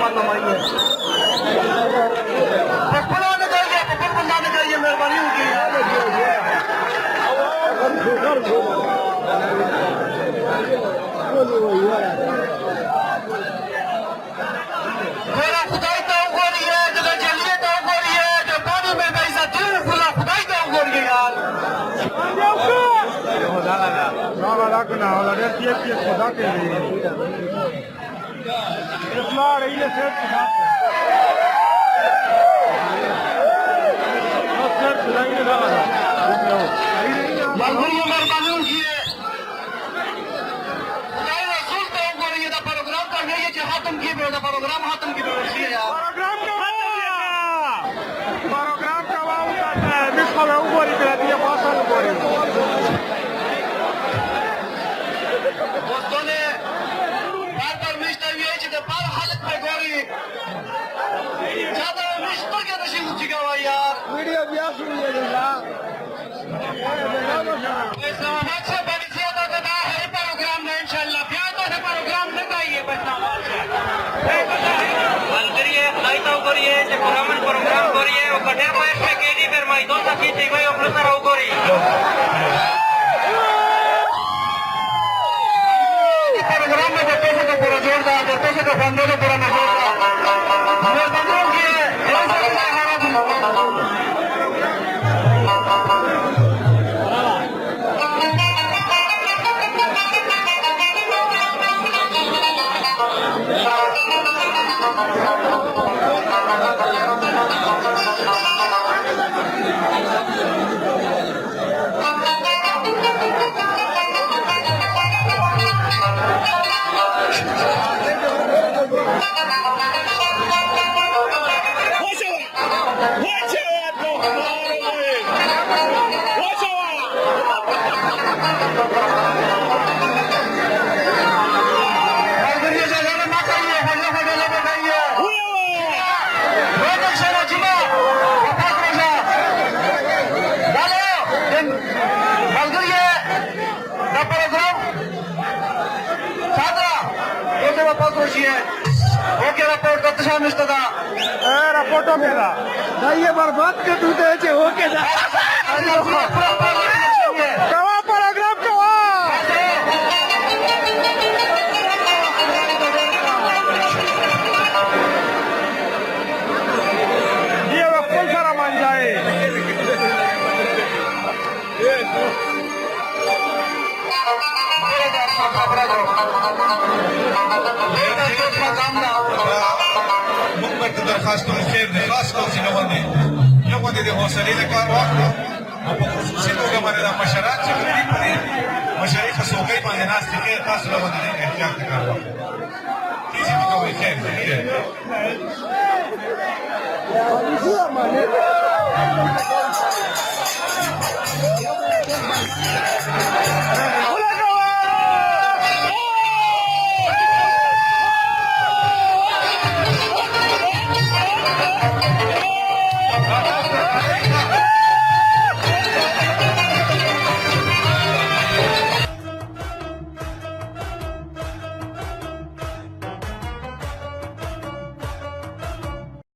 बात हमारी है पकड़ा निकालिए पकड़ बंदा निकालिए मेहरबानी होगी मेरा खुदाई तो हो रही है जब जलिए तो हो रही है जब पानी में पैसा दिल खुला खुदाई तो हो रही है यार ना रखना वाला रहती है कि खुदा के लिए इस्लाह रही है सिर्फ खुदा मेहरबानी होगी प्रोग्राम करने के हाथम की प्रोग्राम हाथम की व्यवस्था है यार प्रोग्राम का वाव करता है जिसको मैं ऊपर ही रहती है बहुत ऊपर दोस्तों ने बार मिस्टर वitj के बार हालत में गोरी ज्यादा मिस्टर के नशीब उठी गया यार वीडियो ब्याह हुई है जनाब इस्लामाबाद से बड़ी ज्यादा दबा है प्रोग्राम में इंशाल्लाह प्यार तो है प्रोग्राम न गाइए इस्लामाबाद से मंत्री है खाई तो करिए जे प्रोग्राम करिए वो कटे को एक केडी फिर माई दो सकी थी भाई अपने तरह करी प्रोग्राम में देते से तो पूरा जोरदार देते से तो बंदे को पूरा मजबूत मेरे बंदों की है रपोटो मेरा ये बर्बाद कर दूते ओके कवा प्रोग्राम कवा ये फुल सारा मान जाए درخواست خیر دی خاص کوم یو باندې د حوصله د کار واخلو او په خصوصي توګه باندې د مشران چې کوي مشري خصوصي باندې ناس دي خیر تاسو له باندې احتیاط کار واخلو کیږي کوي خیر دی